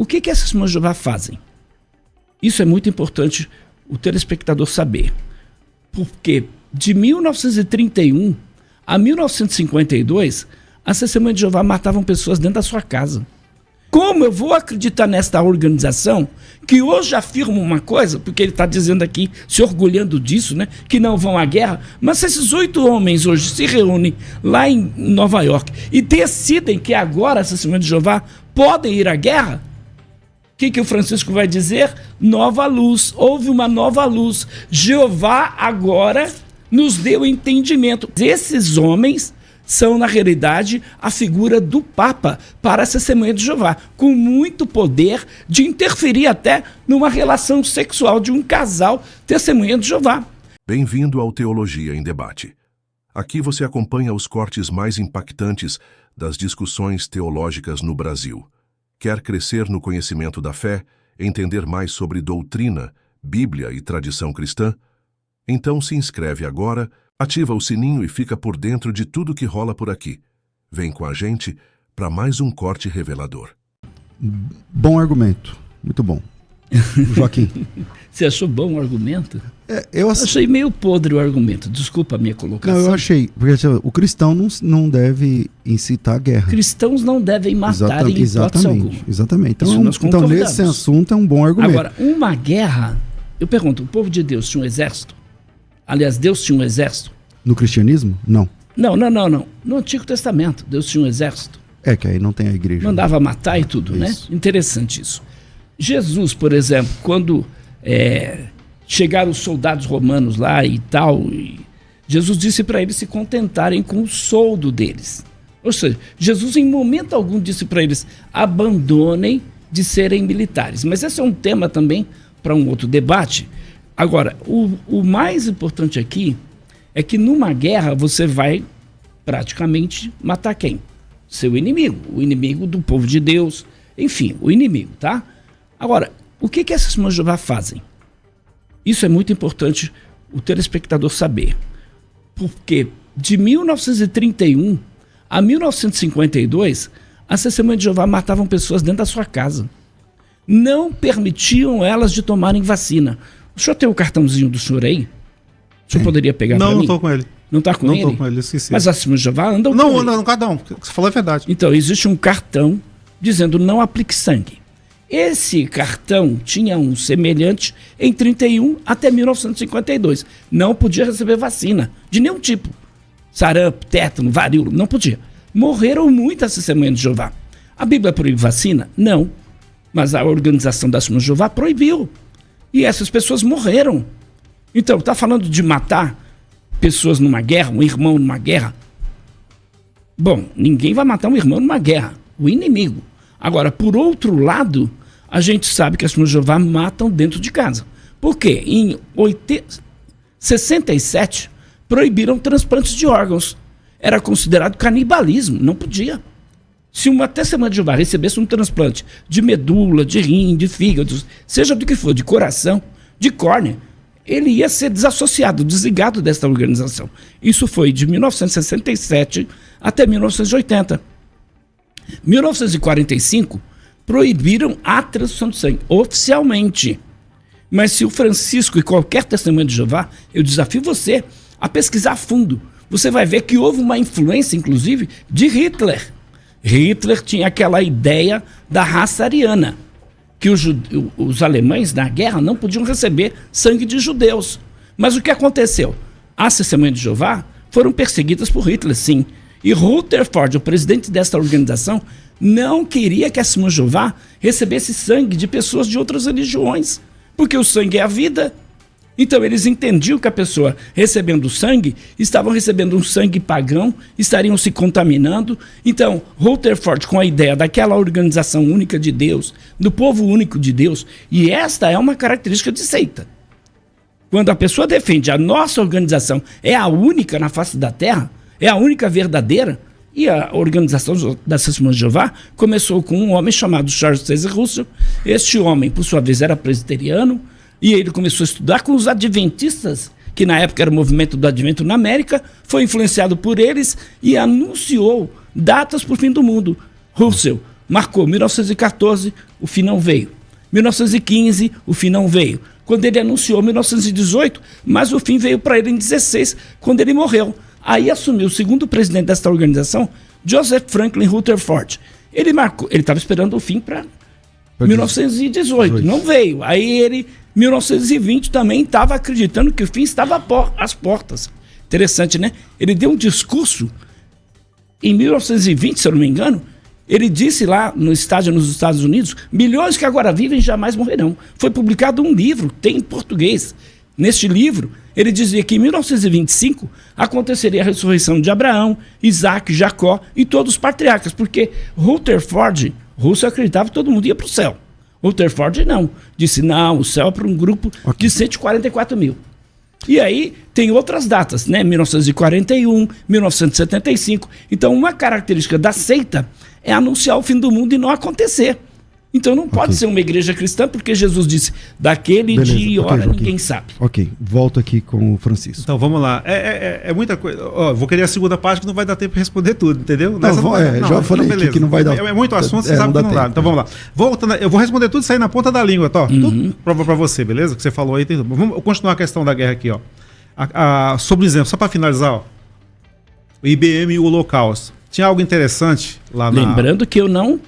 o que essas testemunhas de Jeová fazem? Isso é muito importante o telespectador saber. Porque de 1931 a 1952, as testemunhas de Jeová matavam pessoas dentro da sua casa. Como eu vou acreditar nesta organização que hoje afirma uma coisa, porque ele está dizendo aqui, se orgulhando disso, né, que não vão à guerra, mas se esses 8 homens hoje se reúnem lá em Nova York e decidem que agora as testemunhas de Jeová podem ir à guerra, o que o Francisco vai dizer? Nova luz, houve uma nova luz. Jeová agora nos deu entendimento. Esses homens são, na realidade, a figura do Papa para essa testemunha de Jeová, com muito poder de interferir até numa relação sexual de um casal testemunha de Jeová. Bem-vindo ao Teologia em Debate. Aqui você acompanha os cortes mais impactantes das discussões teológicas no Brasil. Quer crescer no conhecimento da fé, entender mais sobre doutrina, Bíblia e tradição cristã? Então se inscreve agora, ativa o sininho e fica por dentro de tudo que rola por aqui. Vem com a gente para mais um corte revelador. Bom argumento, muito bom. Joaquim. Você achou bom o argumento? Eu achei meio podre o argumento, desculpa a minha colocação. Não, eu achei, porque o cristão não deve incitar a guerra. Cristãos não devem matar em hipótese alguma. Exatamente. Então nesse assunto é um bom argumento. Agora, uma guerra, eu pergunto, o povo de Deus tinha um exército? Aliás, Deus tinha um exército? No cristianismo? Não. Não. No Antigo Testamento, Deus tinha um exército. É que aí não tem a igreja. Mandava matar e tudo, né? Interessante isso. Jesus, por exemplo, quando chegaram os soldados romanos lá e tal, Jesus disse para eles se contentarem com o soldo deles. Ou seja, Jesus em momento algum disse para eles, abandonem de serem militares. Mas esse é um tema também para um outro debate. Agora, o mais importante aqui é que numa guerra você vai praticamente matar quem? Seu inimigo, o inimigo do povo de Deus, enfim, o inimigo, tá? Agora, o que essas testemunhas de Jeová fazem? Isso é muito importante o telespectador saber. Porque de 1931 a 1952, as testemunhas de Jeová matavam pessoas dentro da sua casa. Não permitiam elas de tomarem vacina. O senhor tem o cartãozinho do senhor aí? O senhor poderia pegar para mim? Não estou com ele. Não está com ele? Não estou com ele, esqueci. Mas as testemunhas de Jeová andam com ele? Não, não, cada um. O que você falou é verdade. Então, existe um cartão dizendo não aplique sangue. Esse cartão tinha um semelhante em 31 até 1952. Não podia receber vacina de nenhum tipo. Sarampo, tétano, varíola, não podia. Morreram muitas testemunhas de Jeová. A Bíblia proíbe vacina? Não. Mas a organização das testemunhas de Jeová proibiu. E essas pessoas morreram. Então, está falando de matar pessoas numa guerra, um irmão numa guerra? Bom, ninguém vai matar um irmão numa guerra, o inimigo. Agora, por outro lado, a gente sabe que as testemunhas de Jeová matam dentro de casa. Por quê? Em 67, proibiram transplantes de órgãos. Era considerado canibalismo, não podia. Se uma testemunha de Jeová recebesse um transplante de medula, de rim, de fígado, seja do que for, de coração, de córnea, ele ia ser desassociado, desligado desta organização. Isso foi de 1967 até 1980. 1945, proibiram a transfusão de sangue, oficialmente. Mas se o Francisco e qualquer testemunha de Jeová, eu desafio você a pesquisar a fundo. Você vai ver que houve uma influência, inclusive, de Hitler. Hitler tinha aquela ideia da raça ariana, que os alemães na guerra não podiam receber sangue de judeus. Mas o que aconteceu? As testemunhas de Jeová foram perseguidas por Hitler, sim. E Rutherford, o presidente desta organização, não queria que a testemunha de Jeová recebesse sangue de pessoas de outras religiões, porque o sangue é a vida. Então eles entendiam que a pessoa recebendo sangue, estavam recebendo um sangue pagão, estariam se contaminando. Então Rutherford, com a ideia daquela organização única de Deus, do povo único de Deus, e esta é uma característica de seita. Quando a pessoa defende a nossa organização é a única na face da terra, é a única verdadeira, e a organização das Testemunhas de Jeová começou com um homem chamado Charles Taze Russell. Este homem, por sua vez, era presbiteriano, e ele começou a estudar com os adventistas, que na época era o movimento do Advento na América, foi influenciado por eles e anunciou datas para o fim do mundo. Russell marcou 1914, o fim não veio. 1915, o fim não veio. Quando ele anunciou 1918, mas o fim veio para ele em 16, quando ele morreu. Aí assumiu o segundo presidente desta organização, Joseph Franklin Rutherford. Ele estava esperando o fim para 1918, não veio. Aí ele, 1920, também estava acreditando que o fim estava às portas. Interessante, né? Ele deu um discurso em 1920, se eu não me engano. Ele disse lá no estádio nos Estados Unidos, milhões que agora vivem jamais morrerão. Foi publicado um livro, tem em português. Neste livro, ele dizia que em 1925 aconteceria a ressurreição de Abraão, Isaac, Jacó e todos os patriarcas, porque Rutherford, Russell acreditava que todo mundo ia para o céu. Rutherford não. Disse, não, o céu é para um grupo de 144 mil. E aí tem outras datas, né? 1941, 1975. Então, uma característica da seita é anunciar o fim do mundo e não acontecer. Então não pode ser uma igreja cristã, porque Jesus disse, daquele dia e hora ninguém sabe. Ok, volto aqui com o Francisco. Então vamos lá. É muita coisa. Vou querer a segunda parte que não vai dar tempo para responder tudo, entendeu? Já falei que não vai dar. É muito assunto, você sabe que não dá. Então vamos lá. Voltando, eu vou responder tudo isso aí na ponta da língua, tá? Tudo prova para você, beleza? Que você falou aí. Vamos continuar a questão da guerra aqui, ó. Sobre exemplo, só para finalizar, ó. O IBM e o Holocausto. Tinha algo interessante lá na... Lembrando que eu não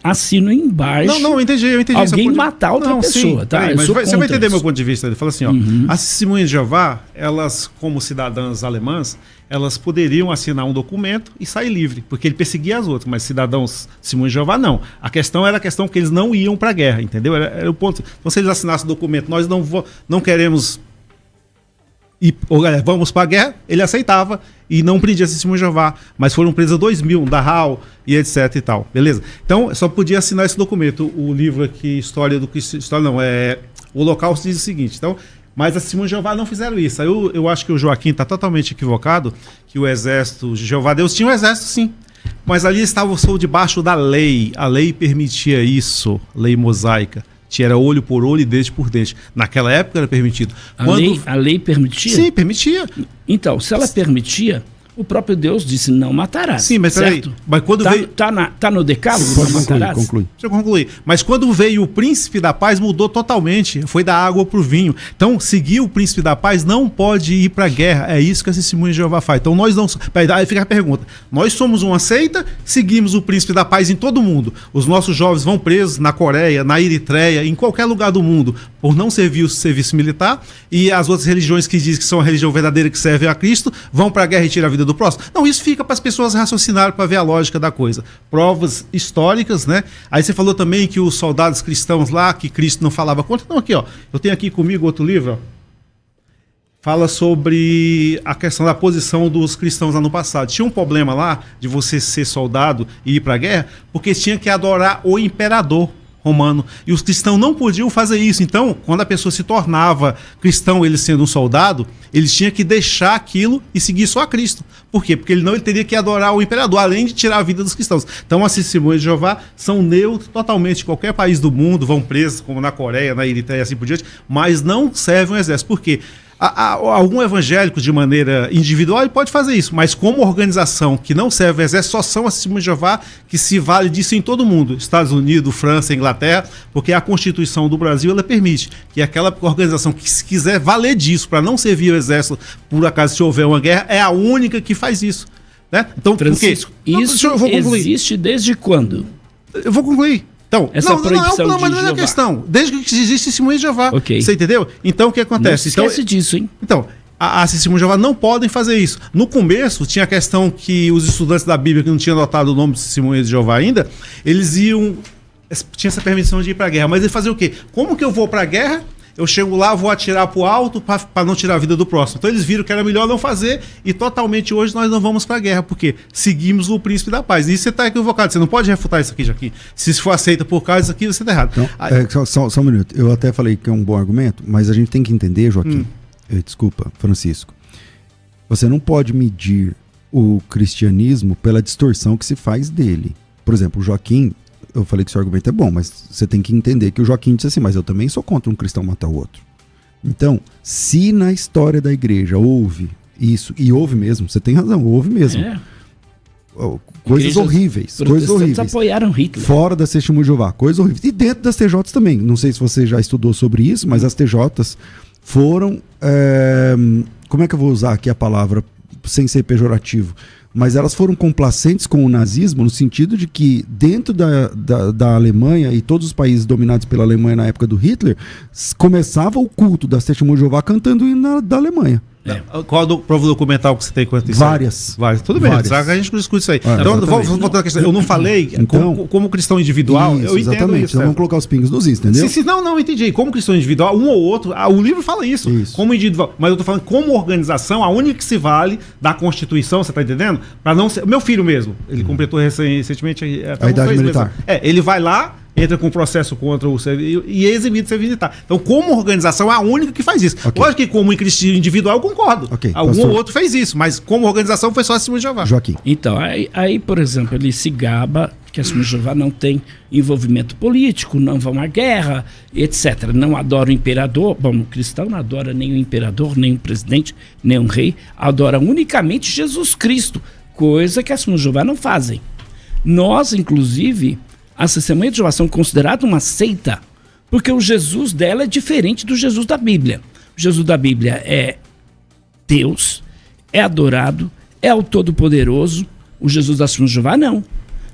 assino embaixo. Não, eu entendi. Alguém matar outra pessoa, tá? Mas você vai entender meu ponto de vista. Ele fala assim, ó, as testemunhas de Jeová, elas, como cidadãs alemãs, elas poderiam assinar um documento e sair livre, porque ele perseguia as outras, mas cidadãos testemunhas de Jeová, não. A questão era que eles não iam para a guerra, entendeu? Era o ponto. Então, se eles assinassem o documento, nós não queremos... vamos para a guerra, ele aceitava e não prendia testemunho de Jeová, mas foram presos 2.000, Dachau e etc e tal, beleza? Então, só podia assinar esse documento. O livro aqui, o Holocausto diz o seguinte, então, mas as testemunhas de Jeová não fizeram isso. Aí eu acho que o Joaquim está totalmente equivocado, que o exército de Jeová, Deus tinha um exército sim, mas ali estavam debaixo da lei, a lei permitia isso, lei mosaica. Era olho por olho e dente por dente. Naquela época era permitido. A lei permitia? Sim, permitia. Então, se ela permitia, o próprio Deus disse, não matarás. Sim, mas certo? Peraí, mas quando veio... Tá no decálogo, não matarás? Conclui. Deixa eu concluir. Mas quando veio o príncipe da paz, mudou totalmente. Foi da água pro vinho. Então, seguir o príncipe da paz não pode ir pra guerra. É isso que a testemunha de Jeová faz. Então, nós não... Aí fica a pergunta. Nós somos uma seita, seguimos o príncipe da paz em todo mundo. Os nossos jovens vão presos na Coreia, na Eritreia, em qualquer lugar do mundo, por não servir o serviço militar. E as outras religiões que dizem que são a religião verdadeira que serve a Cristo, vão pra guerra e tiram a vida do próximo. Não, isso fica para as pessoas raciocinarem para ver a lógica da coisa. Provas históricas, né? Aí você falou também que os soldados cristãos lá, que Cristo não falava contra. Não, aqui, ó. Eu tenho aqui comigo outro livro, ó. Fala sobre a questão da posição dos cristãos lá no passado. Tinha um problema lá de você ser soldado e ir para a guerra, porque tinha que adorar o imperador romano. E os cristãos não podiam fazer isso. Então, quando a pessoa se tornava cristão, ele sendo um soldado, ele tinha que deixar aquilo e seguir só a Cristo. Por quê? Porque ele teria que adorar o imperador, além de tirar a vida dos cristãos. Então, as testemunhas de Jeová são neutros totalmente. Qualquer país do mundo vão presos, como na Coreia, na Eritreia e assim por diante, mas não servem ao exército. Por quê? Algum evangélico, de maneira individual, ele pode fazer isso, mas como organização que não serve ao exército, só são as testemunhas de Jeová que se vale disso em todo mundo, Estados Unidos, França, Inglaterra, porque a Constituição do Brasil ela permite que aquela organização que se quiser valer disso para não servir ao exército, por acaso se houver uma guerra, é a única que faz isso. Né? Então, Francisco, isso existe desde quando? Eu vou concluir. Então, mas não é a questão. Desde que existe testemunha de Jeová. Okay. Você entendeu? Então, o que acontece? Não esquece disso, hein? Então, as testemunhas de Jeová não podem fazer isso. No começo, tinha a questão que os estudantes da Bíblia, que não tinham anotado o nome de testemunhas de Jeová ainda, eles iam... Tinha essa permissão de ir para a guerra. Mas eles faziam o quê? Como que eu vou para a guerra? Eu chego lá, vou atirar para o alto para não tirar a vida do próximo. Então eles viram que era melhor não fazer e totalmente hoje nós não vamos para a guerra, porque seguimos o príncipe da paz. E isso você está equivocado, você não pode refutar isso aqui, Joaquim. Se isso for aceito por causa disso aqui, você está errado. Então, só um minuto. Eu até falei que é um bom argumento, mas a gente tem que entender, Joaquim, desculpa, Francisco, você não pode medir o cristianismo pela distorção que se faz dele. Por exemplo, o Joaquim... Eu falei que seu argumento é bom, mas você tem que entender que o Joaquim disse assim, mas eu também sou contra um cristão matar o outro. Então, se na história da igreja houve isso, e houve mesmo, você tem razão, houve mesmo. coisas Igrejas horríveis. Coisas protestantes horríveis. apoiaram Hitler. Fora das Testemunhas de Jeová, coisas horríveis. E dentro das TJs também. Não sei se você já estudou sobre isso, mas as TJs foram... como é que eu vou usar aqui a palavra sem ser pejorativo? Mas elas foram complacentes com o nazismo no sentido de que dentro da Alemanha e todos os países dominados pela Alemanha na época do Hitler, começava o culto das Testemunhas de Jeová cantando o hino da Alemanha. Qual prova documental que você tem quanto isso? Várias. Tudo bem, Várias. A gente discute isso aí. Então, voltando à questão. Eu não falei então, como cristão individual. Isso, eu entendo exatamente. isso. Então vamos colocar os pingos nos is, entendeu? Não, entendi. Como cristão individual, um ou outro, o livro fala isso. Como individual. Mas eu tô falando como organização, a única que se vale da Constituição, você tá entendendo? Para não ser. Meu filho mesmo, ele completou recentemente a idade militar. Ele vai lá, entra com processo contra o serviço e é exibido de serviço militar. Então, como organização, é a única que faz isso. Okay. Lógico que como cristão individual, eu concordo. Okay, algum pastor. ou outro fez isso, mas como organização foi só a Testemunha de Jeová. Joaquim. Então, aí, por exemplo, ele se gaba que a Testemunha de Jeová não tem envolvimento político, não vão à guerra, etc. Não adora o imperador. Bom, o cristão não adora nem o imperador, nem o presidente, nem o rei. Adora unicamente Jesus Cristo, coisa que a Testemunha de Jeová não fazem. Nós, inclusive... As Testemunhas de Jeová são consideradas uma seita, porque o Jesus dela é diferente do Jesus da Bíblia. O Jesus da Bíblia é Deus, é adorado, é o Todo-Poderoso. O Jesus da Testemunha de Jeová não.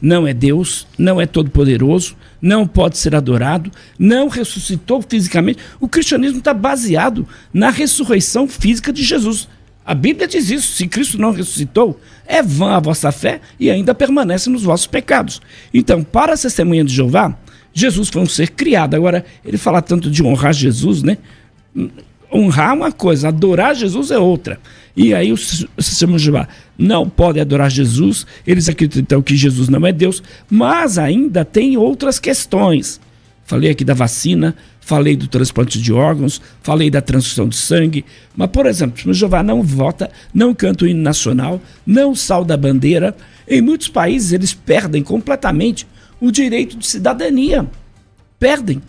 Não é Deus, não é Todo-Poderoso, não pode ser adorado, não ressuscitou fisicamente. O cristianismo está baseado na ressurreição física de Jesus. A Bíblia diz isso, se Cristo não ressuscitou, é vã a vossa fé e ainda permanece nos vossos pecados. Então, para a Testemunha de Jeová, Jesus foi um ser criado. Agora, ele fala tanto de honrar Jesus, né? Honrar é uma coisa, adorar Jesus é outra. E aí o Testemunha de Jeová não pode adorar Jesus, eles acreditam que Jesus não é Deus, mas ainda tem outras questões. Falei aqui da vacina, falei do transplante de órgãos, falei da transfusão de sangue. Mas, por exemplo, o Jeová não vota, não canta o hino nacional, não sauda a bandeira. Em muitos países, eles perdem completamente o direito de cidadania. Perdem.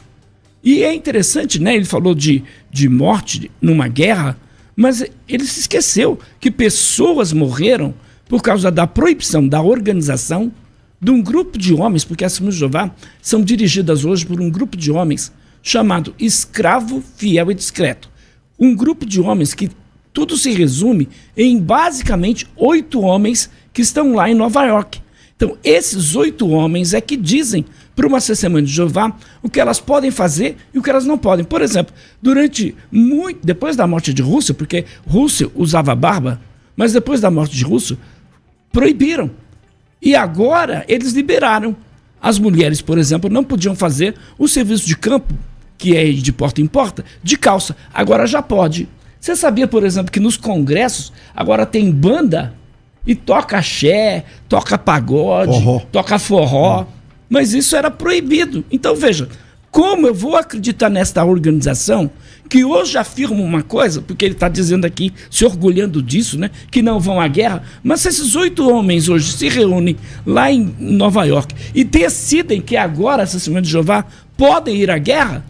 E é interessante, né? Ele falou de morte numa guerra, mas ele se esqueceu que pessoas morreram por causa da proibição da organização de um grupo de homens, porque as Testemunhas de Jeová são dirigidas hoje por um grupo de homens chamado Escravo, Fiel e Discreto. Um grupo de homens que tudo se resume em basicamente 8 homens que estão lá em Nova York. Então, esses 8 homens é que dizem para uma Testemunha de Jeová o que elas podem fazer e o que elas não podem. Por exemplo, depois da morte de Rússio, porque Rússio usava barba, mas depois da morte de Rússio, proibiram. E agora eles liberaram. As mulheres, por exemplo, não podiam fazer o serviço de campo, que é de porta em porta, de calça. Agora já pode. Você sabia, por exemplo, que nos congressos agora tem banda e toca axé, toca pagode, toca forró. Mas isso era proibido. Então veja, como eu vou acreditar nesta organização que hoje afirma uma coisa, porque ele está dizendo aqui, se orgulhando disso, né, que não vão à guerra, mas se esses 8 homens hoje se reúnem lá em Nova York e decidem que agora as Testemunhas de Jeová podem ir à guerra,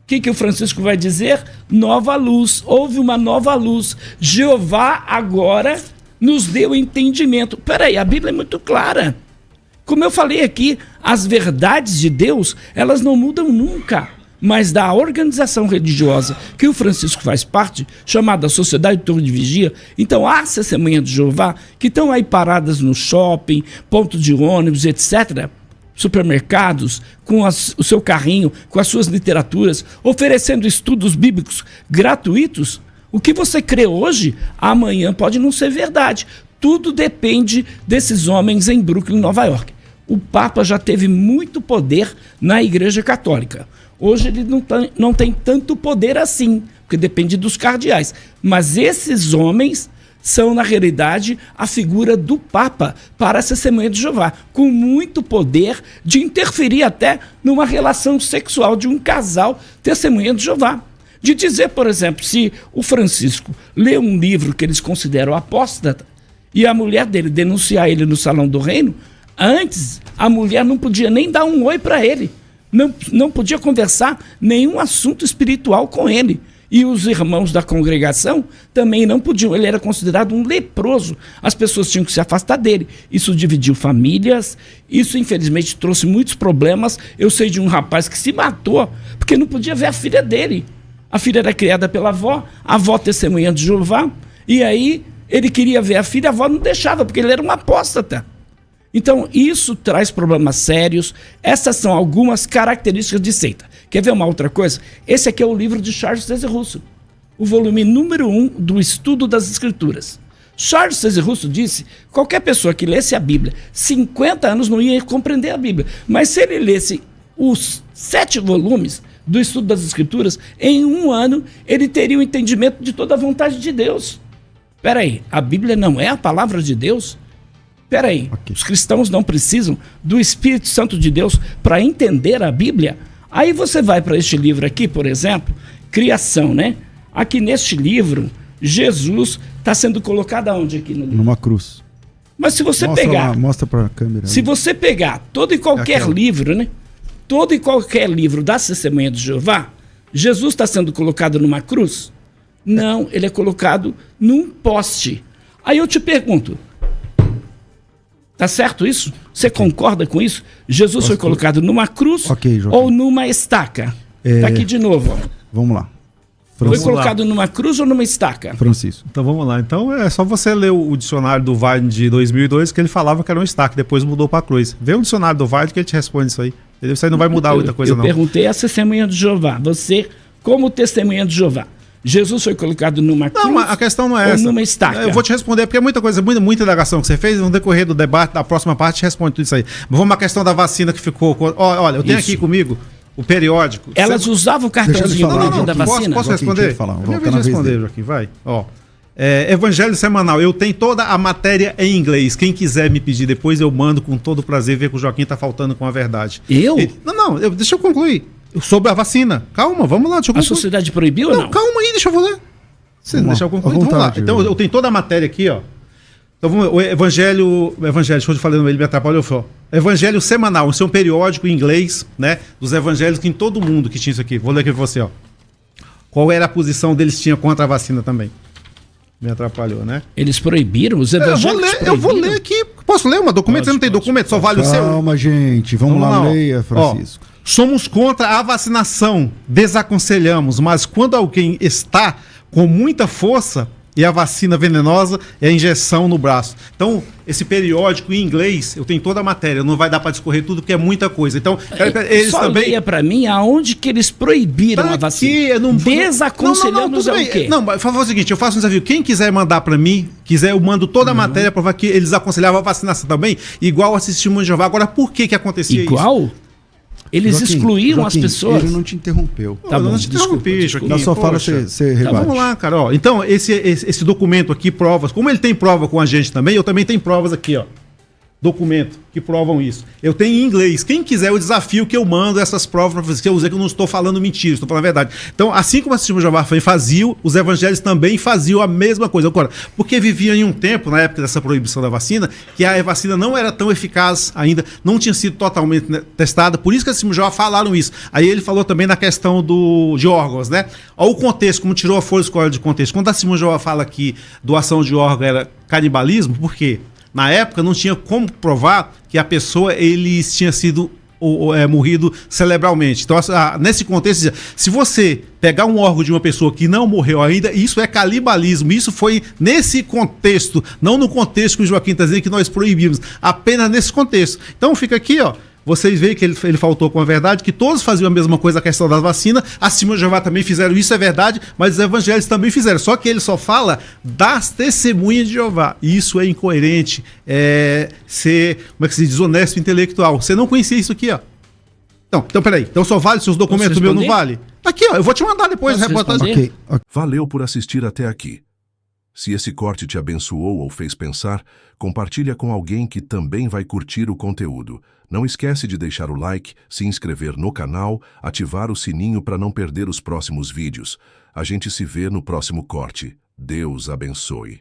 o que o Francisco vai dizer? Nova luz, houve uma nova luz. Jeová agora nos deu entendimento. Peraí, a Bíblia é muito clara. Como eu falei aqui, as verdades de Deus, elas não mudam nunca. Mas da organização religiosa que o Francisco faz parte, chamada Sociedade de Torre de Vigia, então há Testemunhas de Jeová que estão aí paradas no shopping, ponto de ônibus, etc., supermercados, com o seu carrinho, com as suas literaturas, oferecendo estudos bíblicos gratuitos. O que você crê hoje, amanhã pode não ser verdade. Tudo depende desses homens em Brooklyn, Nova York. O Papa já teve muito poder na Igreja Católica. Hoje ele não tem tanto poder assim, porque depende dos cardeais. Mas esses homens são, na realidade, a figura do Papa para a Testemunha de Jeová, com muito poder de interferir até numa relação sexual de um casal Testemunha de Jeová. De dizer, por exemplo, se o Francisco lê um livro que eles consideram apóstata e a mulher dele denunciar ele no Salão do Reino, antes a mulher não podia nem dar um oi para ele, não podia conversar nenhum assunto espiritual com ele. E os irmãos da congregação também não podiam. Ele era considerado um leproso. As pessoas tinham que se afastar dele. Isso dividiu famílias. Isso, infelizmente, trouxe muitos problemas. Eu sei de um rapaz que se matou porque não podia ver a filha dele. A filha era criada pela avó, a avó testemunha de Jeová. E aí ele queria ver a filha, a avó não deixava, porque ele era um apóstata. Então, isso traz problemas sérios. Essas são algumas características de seita. Quer ver uma outra coisa? Esse aqui é o livro de Charles Taze Russell, o volume número 1 do Estudo das Escrituras. Charles Taze Russell disse que qualquer pessoa que lesse a Bíblia, 50 anos não ia compreender a Bíblia. Mas se ele lesse os 7 volumes do Estudo das Escrituras, em 1 ano, ele teria o entendimento de toda a vontade de Deus. Espera aí, a Bíblia não é a palavra de Deus? Espera aí, os cristãos não precisam do Espírito Santo de Deus para entender a Bíblia? Aí você vai para este livro aqui, por exemplo, Criação, né? Aqui neste livro, Jesus está sendo colocado aonde aqui no livro? Numa cruz. Mas se você Mostra pegar... lá, mostra para a câmera. Se você pegar todo e qualquer Aquela. livro, né? Todo e qualquer livro da Testemunha de Jeová, Jesus está sendo colocado numa cruz? Não, ele é colocado num poste. Aí eu te pergunto, tá certo isso? Você concorda com isso? Jesus foi colocado numa cruz ou numa estaca? Tá aqui de novo. Ó. Vamos lá. Foi colocado numa cruz ou numa estaca? Francisco. Então vamos lá. Então é só você ler o dicionário do Weidner de 2002, que ele falava que era um estaca, depois mudou para cruz. Vê o dicionário do Weidner que ele te responde isso aí. Isso aí não vai mudar muita coisa, não. Eu perguntei a Testemunha de Jeová. Você, como Testemunha de Jeová, Jesus foi colocado numa cruz não, a questão não é essa. Numa estaca? Eu vou te responder, porque é muita coisa, muita indagação que você fez. No decorrer do debate, da próxima parte, responde tudo isso aí. Mas vamos à questão da vacina que ficou... Olha, eu tenho aqui comigo o periódico. Elas usavam o cartãozinho da vacina? Posso responder? Eu vou responder, Joaquim, vai. Evangelho Semanal, eu tenho toda a matéria em inglês. Quem quiser me pedir depois, eu mando com todo prazer, ver que o Joaquim tá faltando com a verdade. Eu? Deixa eu concluir. Sobre a vacina. Calma, vamos lá, deixa eu concluir. A sociedade proibiu ou não? Calma aí, deixa eu ler. Deixa eu concluir. Vamos lá. Então, eu tenho toda a matéria aqui, ó. Então, vamos, o Evangelho, deixa eu falar, ele me atrapalhou. Evangelho Semanal, isso é um periódico em inglês, né? Dos evangelhos que em todo mundo que tinha isso aqui. Vou ler aqui pra você, ó. Qual era a posição deles tinha contra a vacina também? Me atrapalhou, né? Eles proibiram? Os evangélicos eu vou ler aqui. Posso ler uma documento? Você não tem documento, só vale o seu? Calma, gente. Vamos lá, leia, Francisco. Somos contra a vacinação, desaconselhamos, mas quando alguém está com muita força e a vacina venenosa é a injeção no braço. Então, esse periódico em inglês, eu tenho toda a matéria, não vai dar para discorrer tudo porque é muita coisa. Então, eles só também... leia para mim aonde que eles proibiram a vacina. Desaconselhamos é o quê? Não, por favor, é o seguinte, eu faço um desafio. Quem quiser mandar para mim, eu mando toda a matéria para provar que eles aconselhavam a vacinação também, igual a Testemunha de Jeová. Agora, por que acontecia isso? Igual? Eles excluíam as pessoas. Ele não te interrompeu. Tá bom, não te interrompi, Joaquim. Na sua fala você rebate. Vamos lá, cara. Ó, então, esse documento aqui, provas. Como ele tem prova com a gente também, eu também tenho provas aqui, ó. Documento que provam isso. Eu tenho em inglês. Quem quiser, eu desafio que eu mando essas provas para vocês, que eu usei, que eu não estou falando mentira, estou falando a verdade. Então, assim como a Testemunha de Jeová fazia, os evangelhos também faziam a mesma coisa. Agora, porque viviam em um tempo, na época dessa proibição da vacina, que a vacina não era tão eficaz ainda, não tinha sido totalmente testada, por isso que a Testemunha de Jeová falaram isso. Aí ele falou também na questão de órgãos, né? Olha o contexto, como tirou a folha de escola de contexto. Quando a Testemunha de Jeová fala que doação de órgão era canibalismo, por quê? Na época não tinha como provar que a pessoa tinha sido morrido cerebralmente. Então, nesse contexto, se você pegar um órgão de uma pessoa que não morreu ainda, isso é canibalismo. Isso foi nesse contexto, não no contexto que o Joaquim está dizendo que nós proibimos, apenas nesse contexto. Então fica aqui, ó. Vocês veem que ele faltou com a verdade, que todos faziam a mesma coisa, a questão das vacinas. A Testemunha de Jeová também fizeram isso, é verdade, mas os evangelhos também fizeram. Só que ele só fala das Testemunhas de Jeová. Isso é incoerente, ser, como é que se diz, desonesto intelectual. Você não conhecia isso aqui, ó. Então peraí. Então só vale se os documentos meus não valem? Aqui, ó, eu vou te mandar depois a reportagem. Okay. Valeu por assistir até aqui. Se esse corte te abençoou ou fez pensar, compartilha com alguém que também vai curtir o conteúdo. Não esquece de deixar o like, se inscrever no canal, ativar o sininho para não perder os próximos vídeos. A gente se vê no próximo corte. Deus abençoe.